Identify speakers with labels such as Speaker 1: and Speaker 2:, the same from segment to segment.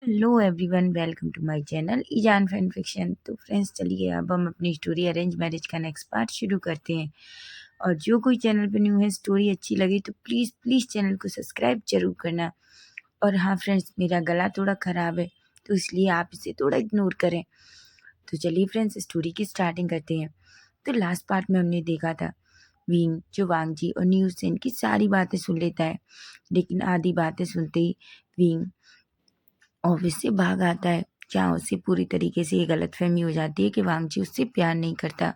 Speaker 1: Hello everyone, welcome to my channel ईजान fan fiction. तो friends, चलिए अब हम अपनी स्टोरी अरेंज मैरिज का नेक्स्ट पार्ट शुरू करते हैं। और जो कोई चैनल पे न्यू है, स्टोरी अच्छी लगी तो प्लीज़ प्लीज़ चैनल को सब्सक्राइब जरूर करना। और हाँ फ्रेंड्स, मेरा गला थोड़ा ख़राब है तो इसलिए आप इसे थोड़ा इग्नोर करें। तो चलिए फ्रेंड्स, स्टोरी की स्टार्टिंग करते हैं। तो लास्ट पार्ट में हमने देखा था विंग जो वांगजी और न्यू सेन की सारी बातें सुन लेता है, लेकिन आधी बातें सुनते ही विंग ऑफिस से भाग आता है, जहाँ उसे पूरी तरीके से ये गलतफहमी हो जाती है कि वांगजी उससे प्यार नहीं करता।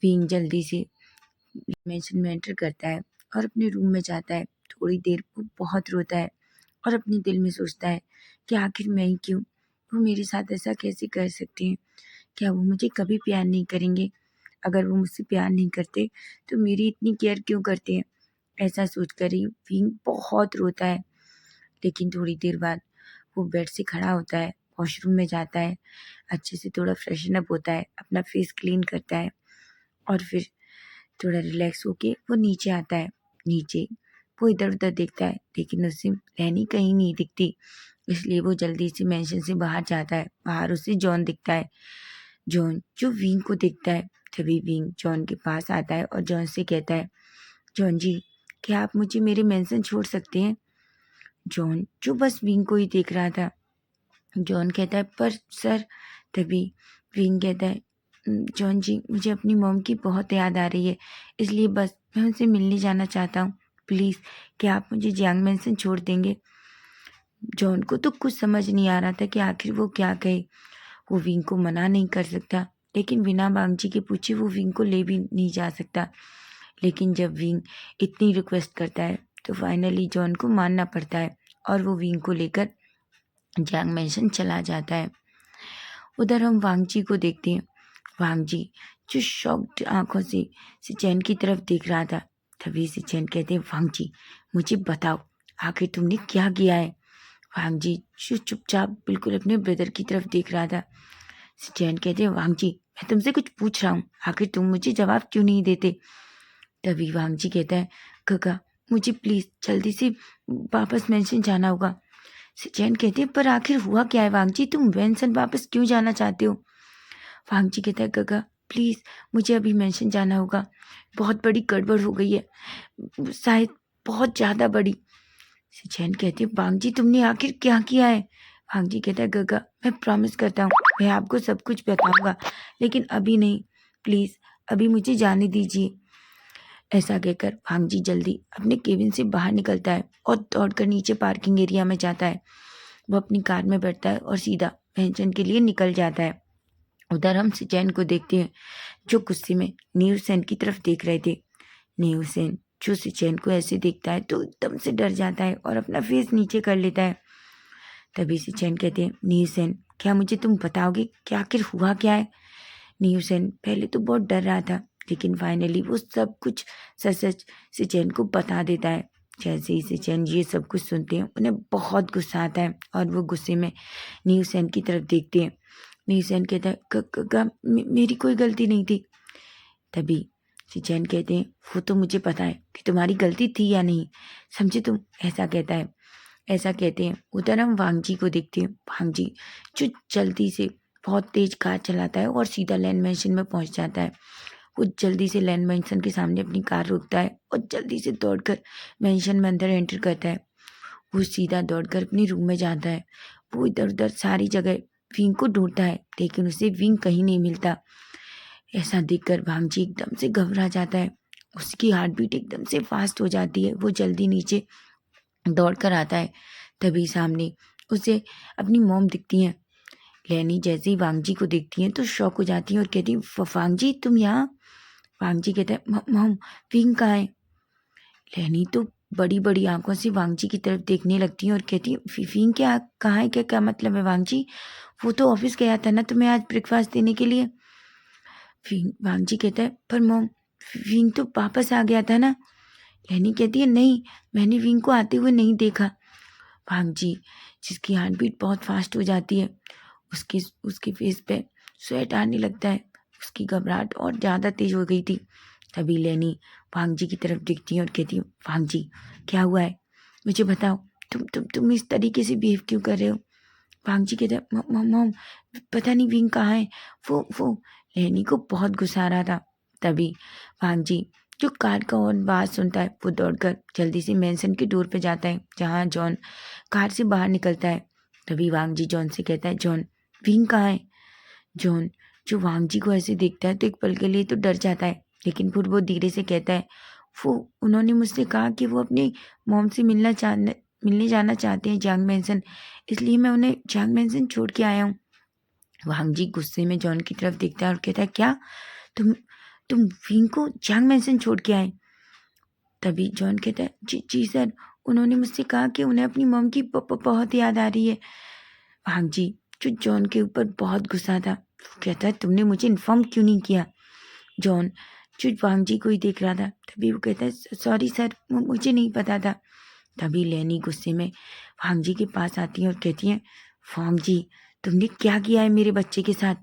Speaker 1: विंग जल्दी से मेंशन में एंटर करता है और अपने रूम में जाता है। थोड़ी देर वो बहुत रोता है और अपने दिल में सोचता है कि आखिर मैं ही क्यों, वो मेरे साथ ऐसा कैसे कर सकते हैं। क्या वो मुझे कभी प्यार नहीं करेंगे? अगर वो मुझसे प्यार नहीं करते तो मेरी इतनी केयर क्यों करते हैं? ऐसा सोचकर ही विंग बहुत रोता है। लेकिन थोड़ी देर बाद वो बेड से खड़ा होता है, वॉशरूम में जाता है, अच्छे से थोड़ा फ्रेशन अप होता है, अपना फेस क्लीन करता है और फिर थोड़ा रिलैक्स होके वो नीचे आता है। नीचे वो इधर-उधर देखता है, लेकिन उसे रैनी कहीं नहीं दिखती, इसलिए वो जल्दी से मेंशन से बाहर जाता है। बाहर उसे जॉन दिखता है। जॉन जो विंग को देखता है, तभी विंग जॉन के पास आता है और जॉन से कहता है, जॉन जी, क्या आप मुझे मेरे मेंशन छोड़ सकते हैं? जॉन जो बस विंग को ही देख रहा था, जॉन कहता है, पर सर। तभी विंग कहता है, जॉन जी, मुझे अपनी मॉम की बहुत याद आ रही है, इसलिए बस मैं उनसे मिलने जाना चाहता हूँ। प्लीज़ क्या आप मुझे जियांग मैंसन छोड़ देंगे? जॉन को तो कुछ समझ नहीं आ रहा था कि आखिर वो क्या कहे। वो विंग को मना नहीं कर सकता, लेकिन बिना बांगजी के पूछे वो विंग को ले भी नहीं जा सकता। लेकिन जब विंग इतनी रिक्वेस्ट करता है तो फाइनली जॉन को मानना पड़ता है और वो विंग को लेकर जियांग मैंसन चला जाता है। उधर हम वांगजी को देखते हैं। वांगजी जो शॉक्ड आंखों से सिचेन की तरफ देख रहा था। तभी सिचेन कहते हैं, वांगजी मुझे बताओ, आखिर तुमने क्या किया है? वांगजी जो चुपचाप बिल्कुल अपने ब्रदर की तरफ देख रहा था। सिचेन कहते हैं, वांगजी मैं तुमसे कुछ पूछ रहा हूँ, आखिर तुम मुझे जवाब क्यों नहीं देते? तभी वांगजी कहता है, गगा मुझे प्लीज जल्दी से वापस मेंशन जाना होगा। सिचेन कहते हैं, पर आखिर हुआ क्या है वांगजी, तुम मेंशन वापस क्यों जाना चाहते हो? वांगजी कहता है, गगा प्लीज मुझे अभी मेंशन जाना होगा, बहुत बड़ी गड़बड़ हो गई है, शायद बहुत ज्यादा बड़ी। सिचेन कहती है, वांगजी तुमने आखिर क्या किया है? वांगजी कहता है, गगा मैं प्रॉमिस करता हूँ मैं आपको सब कुछ बताऊंगा, लेकिन अभी नहीं, प्लीज अभी मुझे जाने दीजिए। ऐसा कहकर वांगजी जल्दी अपने केबिन से बाहर निकलता है और दौड़कर नीचे पार्किंग एरिया में जाता है। वो अपनी कार में बैठता है और सीधा मेंशन के लिए निकल जाता है। उधर हम सिचैन को देखते हैं, जो गुस्से में न्यू सेन की तरफ देख रहे थे। न्यू सेन जो सिचैन को ऐसे देखता है तो एकदम से डर जाता है और अपना फेस नीचे कर लेता है। तभी सिचैन कहते हैं, न्यू सेन क्या मुझे तुम बताओगे कि आखिर हुआ क्या है? न्यू सेन पहले तो बहुत डर रहा था, लेकिन फाइनली वो सब कुछ सच सच सिचैन को बता देता है। जैसे ही सिचैन ये सब कुछ सुनते हैं, उन्हें बहुत गुस्सा आता है और वो गुस्से में न्यू सेन की तरफ देखते हैं। न्यू सेन कहता है, मेरी कोई गलती नहीं थी। तभी सिचैन कहते हैं, वो तो मुझे पता है कि तुम्हारी गलती थी या नहीं, समझे तुम? ऐसा कहता है। ऐसा कहते हैं। उधर हम वांगजी को देखते हैं। वांगजी जो जल्दी से बहुत तेज कार चलाता है और सीधा लैंड मैंशन में पहुंच जाता है। वो जल्दी से लैंड मैंशन के सामने अपनी कार रोकता है और जल्दी से दौड़कर मैंशन में अंदर एंटर करता है। वो सीधा दौड़कर अपने रूम में जाता है। वो इधर उधर सारी जगह विंग को ढूंढता है, लेकिन उसे विंग कहीं नहीं मिलता। ऐसा देखकर भांगजी एकदम से घबरा जाता है। उसकी हार्ट बीट एकदम से फास्ट हो जाती है। वो जल्दी नीचे दौड़ कर आता है। तभी सामने उसे अपनी मॉम दिखती हैं। लैनी जैसे ही वांगजी को देखती हैं तो शॉक हो जाती हैं और कहती हैं, वांगजी तुम यहाँ? वांगजी कहता है, मॉम विंग कहाँ है? लैनी तो बड़ी बड़ी आंखों से वांगजी की तरफ देखने लगती है और कहती है, विंग क्या कहाँ है? क्या क्या मतलब है वांगजी? वो तो ऑफिस गया था ना तुम्हें आज ब्रेकफास्ट देने के लिए। वांगजी कहता है, पर मॉम विंग तो वापस आ गया था ना? लैनी कहती है, नहीं, मैंने विंग को आते हुए नहीं देखा। भांगजी जिसकी हार्ट बीट बहुत फास्ट हो जाती है, उसकी उसके फेस पे स्वेट आने लगता है। उसकी घबराहट और ज़्यादा तेज हो गई थी। तभी लेनी भांगजी की तरफ दिखती है और कहती है, भांगजी क्या हुआ है? मुझे बताओ, तुम इस तरीके से बिहेव क्यों कर रहे हो? भांजी कहता है, मॉम पता नहीं विंग कहाँ है। वो लेनी को बहुत गुस्सा आ रहा था। तभी भांजी जो कार का और आवाज सुनता है वो दौड़कर जल्दी से मैंसन के डोर पे जाता है जहाँ जॉन कार से बाहर निकलता है। तभी वांग जी जॉन से कहता है, जॉन विंग कहाँ है। जॉन जो वांग जी को ऐसे देखता है तो एक पल के लिए तो डर जाता है, लेकिन फिर वो धीरे से कहता है, वो उन्होंने मुझसे कहा कि वो अपने मॉम से मिलने जाना चाहते हैं जैंग मैंसन, इसलिए मैं उन्हें जैंग मैंसन छोड़ के आया हूँ। वांग जी गुस्से में जॉन की तरफ देखता है और कहता है, क्या तुम तुम विंग को जैंग मैंसन छोड़ के आए। तभी जॉन कहता है, जी सर, उन्होंने मुझसे कहा कि उन्हें अपनी मॉम की बहुत याद आ रही है। वांग जी जो जॉन के ऊपर बहुत गुस्सा था, वो कहता है, तुमने मुझे इन्फॉर्म क्यों नहीं किया। जॉन जो वांग जी को ही देख रहा था, तभी वो कहता है, सॉरी सर, मुझे नहीं पता था। तभी लेनी गुस्से में वांग जी के पास आती है और कहती है, वांग जी तुमने क्या किया है मेरे बच्चे के साथ।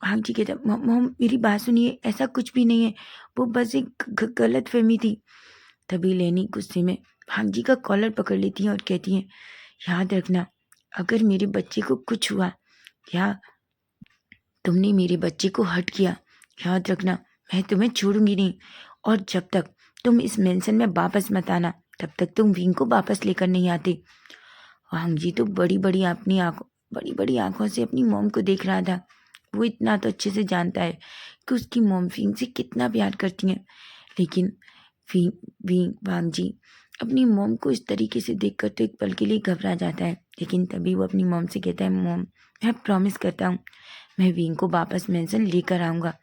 Speaker 1: वांग जी कहता है, मॉम मेरी बात सुनिए, ऐसा कुछ भी नहीं है, वो बस एक गलत फहमी थी। तभी लेनी गुस्से में वांग जी का कॉलर पकड़ लेती है और कहती है, याद रखना, अगर मेरे बच्चे को कुछ हुआ या तुमने मेरे बच्चे को हर्ट किया, याद रखना मैं तुम्हें छोड़ूंगी नहीं, और जब तक तुम इस मेंशन में वापस मत आना तब तक तुम विंग को वापस लेकर नहीं आते। वांग जी तो बड़ी बड़ी आंखों से अपनी मॉम को देख रहा था। वो इतना तो अच्छे से जानता है कि उसकी मॉम विंग से कितना प्यार करती है, लेकिन विंग विंग वांग जी अपनी मॉम को इस तरीके से देखकर तो एक पल के लिए घबरा जाता है। लेकिन तभी वो अपनी मॉम से कहता है, मॉम मैं प्रॉमिस करता हूँ मैं विंग को वापस मेंशन लेकर आऊँगा।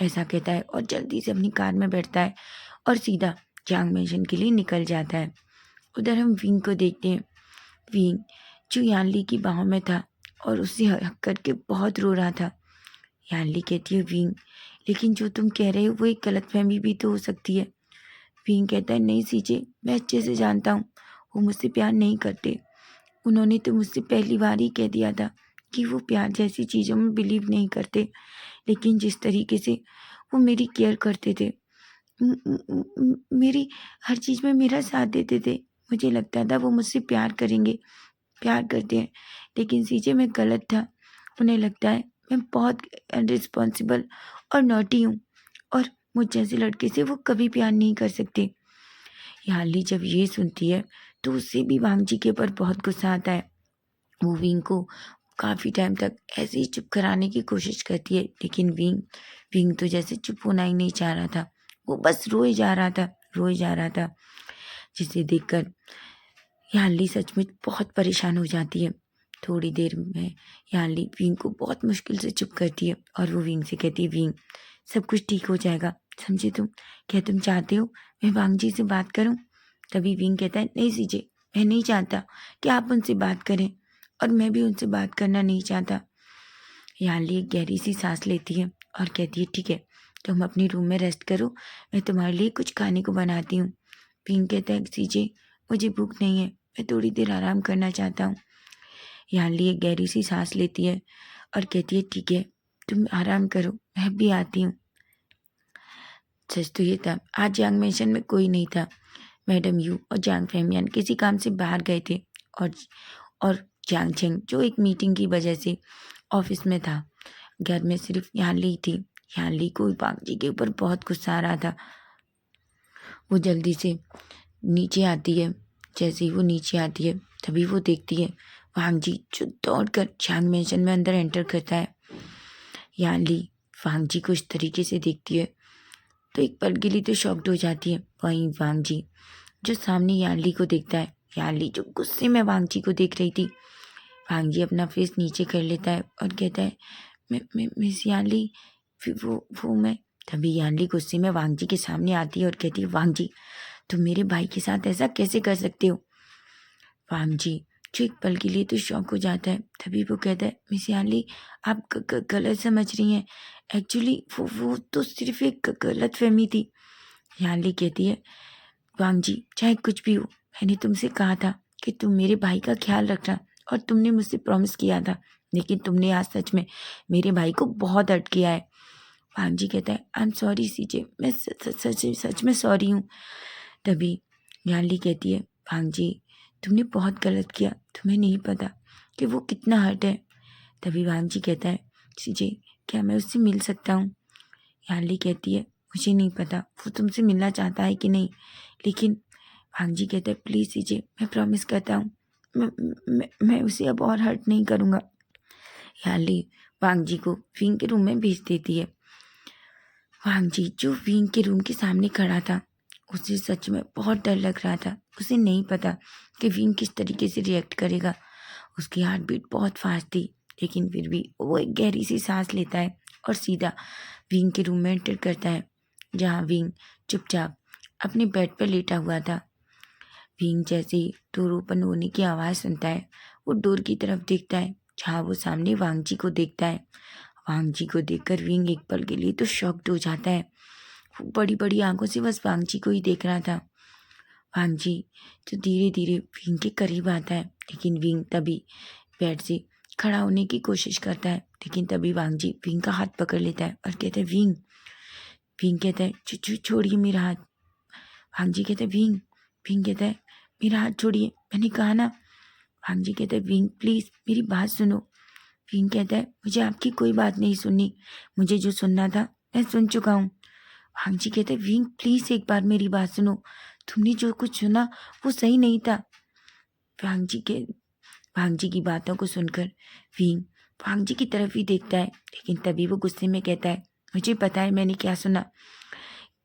Speaker 1: ऐसा कहता है और जल्दी से अपनी कार में बैठता है और सीधा जैंग मेंशन के लिए निकल जाता है। उधर हम विंग को देखते हैं। विंग जो यानली की बाहों में था और उससे हक करके बहुत रो रहा था। यानली कहती है, विंग लेकिन जो तुम कह रहे हो वो एक गलतफहमी भी तो हो सकती है। विंग कहता है, नहीं सीजे, मैं अच्छे से जानता हूँ वो मुझसे प्यार नहीं करते। उन्होंने तो मुझसे पहली बार ही कह दिया था कि वो प्यार जैसी चीज़ों में बिलीव नहीं करते, लेकिन जिस तरीके से वो मेरी केयर करते थे, मेरी हर चीज़ में मेरा साथ देते थे, मुझे लगता था वो मुझसे प्यार करते हैं। लेकिन सीजे मैं गलत था। उन्हें लगता है मैं बहुत अनरिस्पॉन्सिबल और नॉटी हूँ और मुझ जैसे लड़के से वो कभी प्यार नहीं कर सकते। याली जब ये सुनती है तो उससे भी वांग जी के ऊपर बहुत गुस्सा आता है। वो विंग को काफ़ी टाइम तक ऐसे ही चुप कराने की कोशिश करती है, लेकिन विंग तो जैसे चुप होना ही नहीं चाह रहा था, वो बस रोए जा रहा था, जिसे देखकर याली सचमुच बहुत परेशान हो जाती है। थोड़ी देर में याली विंग को बहुत मुश्किल से चुप करती है और वो विंग से कहती है, विंग सब कुछ ठीक हो जाएगा, समझे तुम। क्या तुम चाहते हो मैं वांग जी से बात करूं। तभी विंग कहता है, नहीं सीजे, मैं नहीं चाहता कि आप उनसे बात करें और मैं भी उनसे बात करना नहीं चाहता। याली एक गहरी सी सांस लेती है और कहती है, ठीक है, तुम अपने रूम में रेस्ट करो, मैं तुम्हारे लिए कुछ खाने को बनाती हूँ। विंग कहता है, सीजे मुझे भूख नहीं है, मैं थोड़ी देर आराम करना चाहता हूँ। याली एक गहरी सी सांस लेती है और कहती है, ठीक है, तुम आराम करो, मैं भी आती हूँ। सच तो ये था, आज जैंग मेंशन में कोई नहीं था। मैडम यू और जैंग फैमियन किसी काम से बाहर गए थे और और जैंग चेंग जो एक मीटिंग की वजह से ऑफिस में था। घर में सिर्फ यानली ही थी। यानली को वांग जी के ऊपर बहुत गुस्सा आ रहा था। वो जल्दी से नीचे आती है। जैसे ही वो नीचे आती है तभी वो देखती है वांग जी जो दौड़कर जैंग मेंशन में अंदर एंटर करता है। यानली वांग जी को इस तरीके से देखती है तो एक पल के लिए तो शॉक्ड हो जाती है। वहीं वांग जी जो सामने यानली को देखता है, यानली जो गुस्से में वांग जी को देख रही थी, वांग जी अपना फेस नीचे कर लेता है और कहता है, मैं मिस यानली, फिर वो मैं। तभी यानली गुस्से में वांग जी के सामने आती है और कहती है, वांग जी तुम मेरे भाई के साथ ऐसा कैसे कर सकते हो। वांग जी जो एक पल के लिए तो शॉक हो जाता है। तभी वो कहता है, मिस यानली आप गलत समझ रही हैं, एक्चुअली वो तो सिर्फ एक गलत फहमी थी। यानली कहती है, वांग जी चाहे कुछ भी हो, मैंने तुमसे कहा था कि तुम मेरे भाई का ख्याल रखना और तुमने मुझसे प्रॉमिस किया था, लेकिन तुमने आज सच में मेरे भाई को बहुत हर्ट किया है। वांग जी कहता है, आई एम सॉरी सीजे, मैं सच में सॉरी हूँ। तभी यानली कहती है, वांग जी तुमने बहुत गलत किया, तुम्हें नहीं पता कि वो कितना हर्ट है। तभी वांग जी कहता है, सीजे क्या मैं उससे मिल सकता हूँ? यानली कहती है, मुझे नहीं पता वो तुमसे मिलना चाहता है कि नहीं, लेकिन वांग जी कहता है, प्लीज़ सीजे मैं प्रॉमिस करता हूँ, मैं उसे अब और हर्ट नहीं करूँगा। यानली वांग जी को विंग के रूम में भेज देती है। वांग जी जो विंग के रूम के सामने खड़ा था, उसे सच में बहुत डर लग रहा था। उसे नहीं पता कि विंग किस तरीके से रिएक्ट करेगा। उसकी हार्ट बीट बहुत फास्ट थी, लेकिन फिर भी वो एक गहरी सी सांस लेता है और सीधा विंग के रूम में एंटर करता है, जहाँ विंग चुपचाप अपने बेड पर लेटा हुआ था। विंग जैसे ही डोर ओपन होने की आवाज़ सुनता है, वो डोर की तरफ देखता है, जहाँ वो सामने वांग जी को देखता है। वांग जी को देखकर विंग एक पल के लिए तो शॉक्ड हो जाता है। वो बड़ी बड़ी आंखों से बस वांग जी को ही देख रहा था। वांग जी जो धीरे धीरे विंग के करीब आता है, लेकिन विंग तभी बेड से खड़ा होने की कोशिश करता है, लेकिन तभी वांग जी विंग का हाथ पकड़ लेता है और कहता है, विंग। विंग कहता है, छोड़िए मेरा हाथ। वांग जी कहता है, विंग। विंग कहता है, मेरा हाथ छोड़िए, मैंने कहा ना। वांग जी कहता है, विंग प्लीज़ मेरी बात सुनो। विंग कहता है, मुझे आपकी कोई बात नहीं सुननी, मुझे जो सुनना था मैं सुन चुका हूँ। वांग जी कहते हैं, विंग प्लीज़ एक बार मेरी बात सुनो, तुमने जो कुछ सुना वो सही नहीं था। वांग जी के वांग जी की बातों को सुनकर विंग वांग जी की तरफ ही देखता है, लेकिन तभी वो गुस्से में कहता है, मुझे पता है मैंने क्या सुना।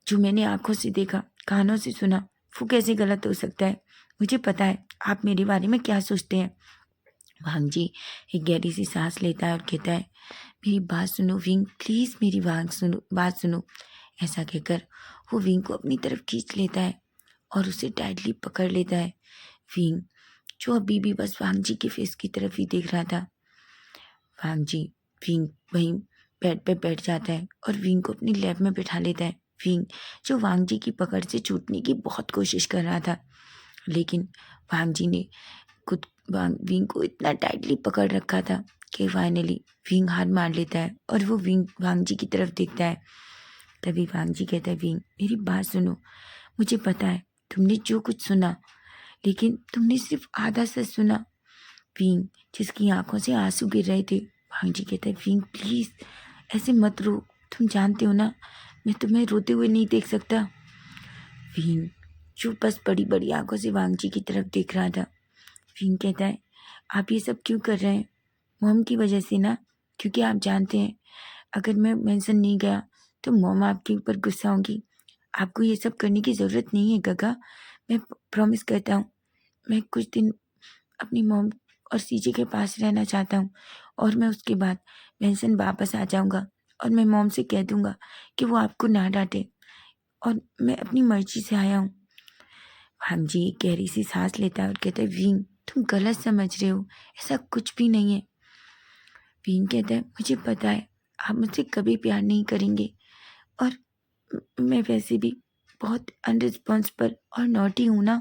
Speaker 1: जो मैंने आंखों से देखा, कानों से सुना, वो कैसे गलत हो सकता है। मुझे पता है आप मेरे बारे में क्या सोचते हैं। वांग जी एक गहरी सी सांस लेता है और कहता है, मेरी बात सुनो विंग, प्लीज़ मेरी बात सुनो। ऐसा कहकर वो विंग को अपनी तरफ खींच लेता है और उसे टाइटली पकड़ लेता है। विंग जो अभी भी बस वांग जी के फेस की तरफ ही देख रहा था। वांग जी विंग वहीं बेड पे बैठ जाता है और विंग को अपनी लैब में बिठा लेता है। विंग जो वांग जी की पकड़ से छूटने की बहुत कोशिश कर रहा था, लेकिन वांग जी ने विंग को इतना टाइटली पकड़ रखा था कि फाइनली विंग हार मान लेता है और वो विंग वांग जी की तरफ देखता है। तभी वांग जी कहता है, विंग मेरी बात सुनो, मुझे पता है तुमने जो कुछ सुना, लेकिन तुमने सिर्फ आधा सच सुना। विंग जिसकी आंखों से आंसू गिर रहे थे, वांग जी कहता है, विंग प्लीज़ ऐसे मत रो, तुम जानते हो ना मैं तुम्हें रोते हुए नहीं देख सकता। विंग जो बस बड़ी बड़ी आंखों से वांग जी की तरफ देख रहा था। विंग कहता है, आप ये सब क्यों कर रहे हैं? मॉम की वजह से ना, क्योंकि आप जानते हैं अगर मैं मेंशन नहीं गया तो मॉम आपके ऊपर गुस्सा होंगी। आपको ये सब करने की ज़रूरत नहीं है गगा। मैं प्रॉमिस करता हूँ, मैं कुछ दिन अपनी मॉम और सीजे के पास रहना चाहता हूँ और मैं उसके बाद मेंशन वापस आ जाऊँगा और मैं मॉम से कह दूँगा कि वो आपको ना डांटे और मैं अपनी मर्जी से आया हूँ। वांग जी एक गहरी सी सांस लेता है और कहता है, विंग तुम गलत समझ रहे हो, ऐसा कुछ भी नहीं है। विंग कहता है, मुझे पता है आप मुझसे कभी प्यार नहीं करेंगे और मैं वैसे भी बहुत अनरिस्पॉन्सिबल और नॉटी हूँ ना।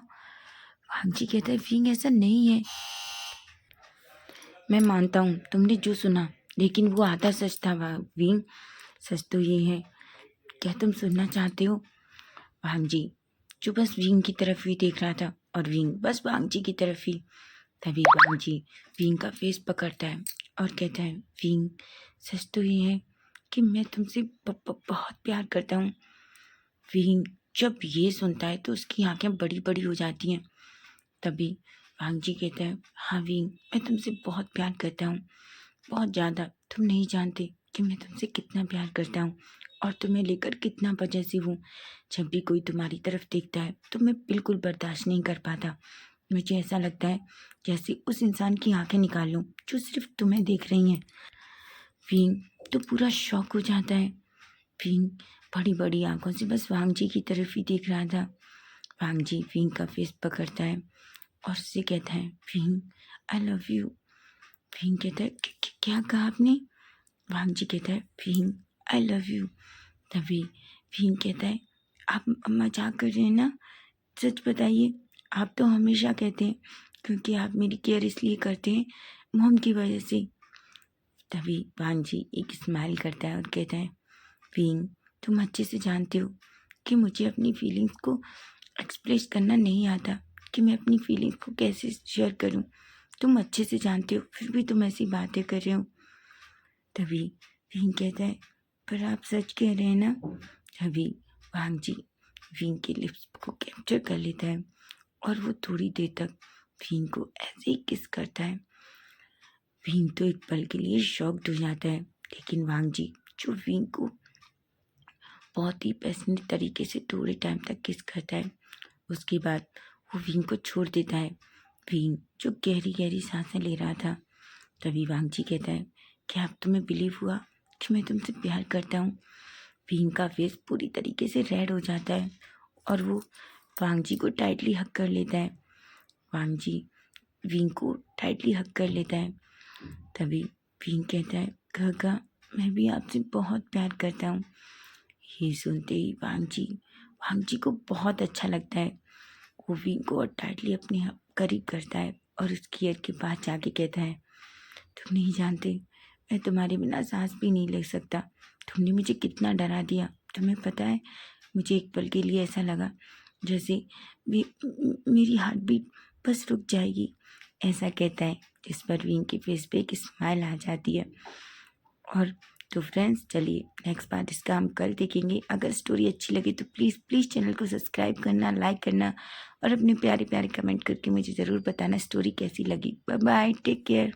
Speaker 1: वांग जी कहता है, विंग ऐसा नहीं है, मैं मानता हूँ तुमने जो सुना, लेकिन वो आधा सच था। विंग सच तो ये है, क्या तुम सुनना चाहते हो? वांग जी जो बस विंग की तरफ ही देख रहा था और विंग बस वांग जी की तरफ ही। तभी वांग जी विंग का फेस पकड़ता है और कहता है, विंग सच तो ये है कि मैं तुमसे बहुत प्यार करता हूँ। विंग जब ये सुनता है तो उसकी आंखें बड़ी बड़ी हो जाती हैं। तभी वांग जी कहता है, हाँ विंग मैं तुमसे बहुत प्यार करता हूँ, बहुत ज़्यादा। तुम नहीं जानते कि मैं तुमसे कितना प्यार करता हूँ और तुम्हें लेकर कितना पजेसिव हूँ। जब भी कोई तुम्हारी तरफ देखता है तो मैं बिल्कुल बर्दाश्त नहीं कर पाता। मुझे ऐसा लगता है जैसे उस इंसान की आंखें निकाल लूँ जो सिर्फ तुम्हें देख रही हैं। विंग तो पूरा शॉक हो जाता है। विंग बड़ी बड़ी आंखों से बस वांग जी की तरफ ही देख रहा था। वांग जी विंग का फेस पकड़ता है और उससे कहता है, wing I love you. Wing कहता है, क्या कहा आपने? वांग जी कहता है, विंग आई लव यू। तभी विंग कहता है, आप मजाक कर रहे हैं ना, सच बताइए। आप तो हमेशा कहते हैं क्योंकि आप मेरी केयर इसलिए करते हैं मॉम की वजह से। तभी वांग जी एक स्माइल करता है और कहता है, विंग तुम अच्छे से जानते हो कि मुझे अपनी फीलिंग्स को एक्सप्रेस करना नहीं आता, कि मैं अपनी फीलिंग्स को कैसे शेयर करूं। तुम अच्छे से जानते हो, फिर भी तुम ऐसी बातें कर रहे हो। तभी विंग कहता है, पर आप सच कह रहे हैं ना? तभी वांग जी विंग के लिप्स को कैप्चर कर लेता है और वो थोड़ी देर तक विंग को ऐसे ही किस करता है। विंग तो एक पल के लिए शॉक्ड हो जाता है, लेकिन वांग जी जो विंग को बहुत ही पैशनेट तरीके से थोड़े टाइम तक किस करता है, उसके बाद वो विंग को छोड़ देता है। विंग जो गहरी गहरी सांसें ले रहा था, तभी वांग जी कहता है, क्या अब तुम्हें बिलीव हुआ कि मैं तुमसे प्यार करता हूँ? विंग का फेस पूरी तरीके से रेड हो जाता है और वो वांग जी को टाइटली हग कर लेता है। वांग जी विंग को टाइटली हग कर लेता है। तभी विंग कहता है, काका मैं भी आपसे बहुत प्यार करता हूँ। ये सुनते ही वांग जी को बहुत अच्छा लगता है। वो विंग को और टाइटली अपने करीब करता है और उसकी ईयर के पास जाके कहता है, तुम नहीं जानते, मैं तुम्हारे बिना सांस भी नहीं ले सकता। तुमने मुझे कितना डरा दिया। तुम्हें पता है, मुझे एक पल के लिए ऐसा लगा जैसे मेरी हार्ट बीट बस रुक जाएगी। ऐसा कहता है, जिस पर विंग के फेस पे एक स्माइल आ जाती है। और तो फ्रेंड्स, चलिए नेक्स्ट पार्ट इसका हम कल देखेंगे। अगर स्टोरी अच्छी लगी तो प्लीज़ प्लीज़ चैनल को सब्सक्राइब करना, लाइक करना और अपने प्यारे प्यारे कमेंट करके मुझे ज़रूर बताना स्टोरी कैसी लगी। Bye bye, take care.